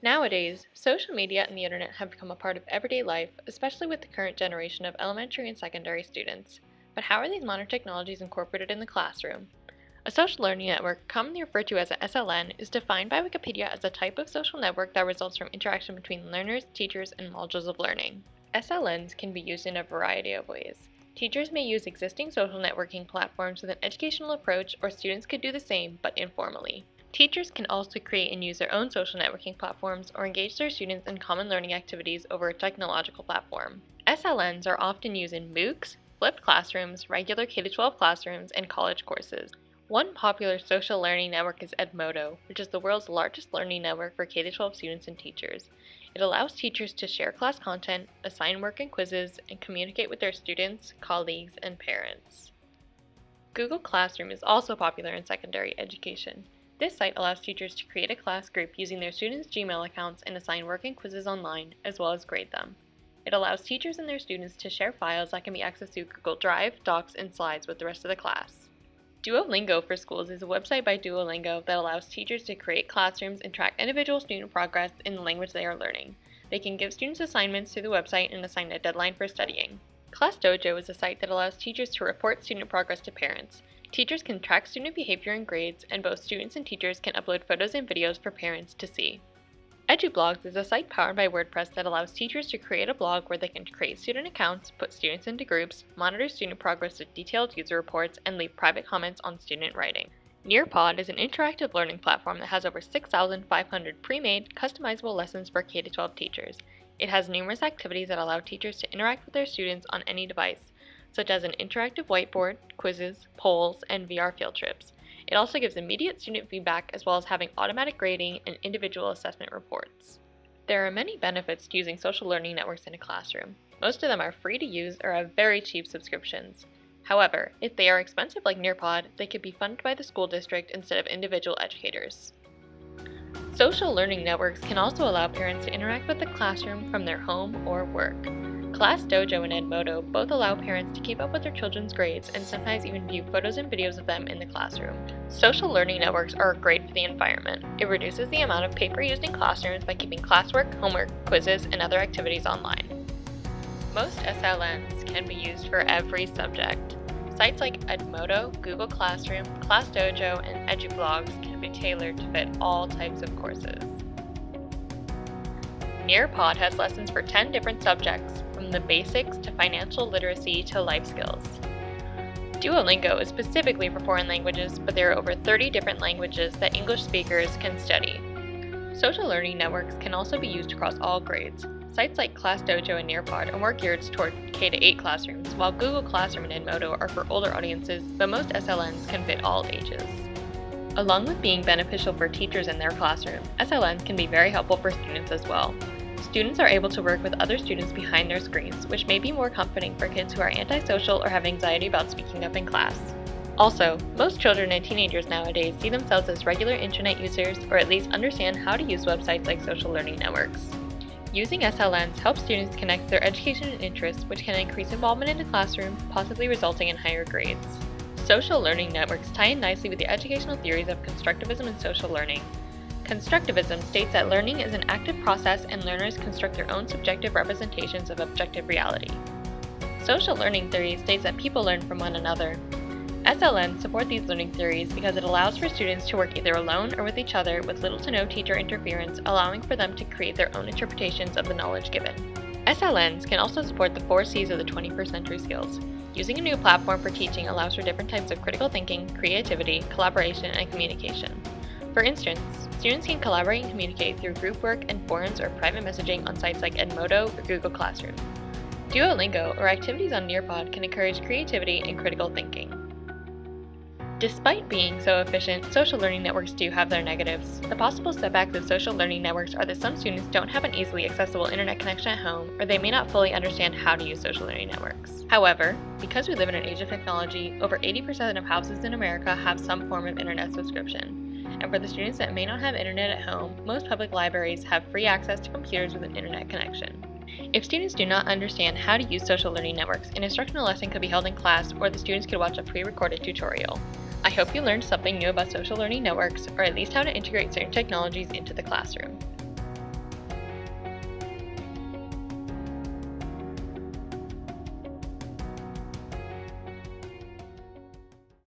Nowadays, social media and the internet have become a part of everyday life, especially with the current generation of elementary and secondary students. But how are these modern technologies incorporated in the classroom? A social learning network, commonly referred to as a SLN, is defined by Wikipedia as a type of social network that results from interaction between learners, teachers, and modules of learning. SLNs can be used in a variety of ways. Teachers may use existing social networking platforms with an educational approach, or students could do the same, but informally. Teachers can also create and use their own social networking platforms or engage their students in common learning activities over a technological platform. SLNs are often used in MOOCs, flipped classrooms, regular K-12 classrooms, and college courses. One popular social learning network is Edmodo, which is the world's largest learning network for K-12 students and teachers. It allows teachers to share class content, assign work and quizzes, and communicate with their students, colleagues, and parents. Google Classroom is also popular in secondary education. This site allows teachers to create a class group using their students' Gmail accounts and assign work and quizzes online, as well as grade them. It allows teachers and their students to share files that can be accessed through Google Drive, Docs, and Slides with the rest of the class. Duolingo for Schools is a website by Duolingo that allows teachers to create classrooms and track individual student progress in the language they are learning. They can give students assignments through the website and assign a deadline for studying. ClassDojo is a site that allows teachers to report student progress to parents. Teachers can track student behavior and grades, and both students and teachers can upload photos and videos for parents to see. EduBlogs is a site powered by WordPress that allows teachers to create a blog where they can create student accounts, put students into groups, monitor student progress with detailed user reports, and leave private comments on student writing. Nearpod is an interactive learning platform that has over 6,500 pre-made, customizable lessons for K-12 teachers. It has numerous activities that allow teachers to interact with their students on any device, such as an interactive whiteboard, quizzes, polls, and VR field trips. It also gives immediate student feedback as well as having automatic grading and individual assessment reports. There are many benefits to using social learning networks in a classroom. Most of them are free to use or have very cheap subscriptions. However, if they are expensive like Nearpod, they could be funded by the school district instead of individual educators. Social learning networks can also allow parents to interact with the classroom from their home or work. ClassDojo and Edmodo both allow parents to keep up with their children's grades and sometimes even view photos and videos of them in the classroom. Social learning networks are great for the environment. It reduces the amount of paper used in classrooms by keeping classwork, homework, quizzes, and other activities online. Most SLNs can be used for every subject. Sites like Edmodo, Google Classroom, ClassDojo, and EduBlogs can be tailored to fit all types of courses. Nearpod has lessons for 10 different subjects, from the basics to financial literacy to life skills. Duolingo is specifically for foreign languages, but there are over 30 different languages that English speakers can study. Social learning networks can also be used across all grades. Sites like ClassDojo and Nearpod are more geared toward K-8 classrooms, while Google Classroom and Edmodo are for older audiences, but most SLNs can fit all ages. Along with being beneficial for teachers in their classroom, SLNs can be very helpful for students as well. Students are able to work with other students behind their screens, which may be more comforting for kids who are antisocial or have anxiety about speaking up in class. Also, most children and teenagers nowadays see themselves as regular internet users or at least understand how to use websites like social learning networks. Using SLNs helps students connect their education and interests, which can increase involvement in the classroom, possibly resulting in higher grades. Social learning networks tie in nicely with the educational theories of constructivism and social learning. Constructivism states that learning is an active process and learners construct their own subjective representations of objective reality. Social learning theory states that people learn from one another. SLNs support these learning theories because it allows for students to work either alone or with each other with little to no teacher interference, allowing for them to create their own interpretations of the knowledge given. SLNs can also support the 4 C's of the 21st century skills. Using a new platform for teaching allows for different types of critical thinking, creativity, collaboration, and communication. For instance, students can collaborate and communicate through group work and forums or private messaging on sites like Edmodo or Google Classroom. Duolingo or activities on Nearpod can encourage creativity and critical thinking. Despite being so efficient, social learning networks do have their negatives. The possible setbacks of social learning networks are that some students don't have an easily accessible internet connection at home, or they may not fully understand how to use social learning networks. However, because we live in an age of technology, over 80% of houses in America have some form of internet subscription. And for the students that may not have internet at home, most public libraries have free access to computers with an internet connection. If students do not understand how to use social learning networks, an instructional lesson could be held in class, or the students could watch a pre-recorded tutorial. I hope you learned something new about social learning networks, or at least how to integrate certain technologies into the classroom.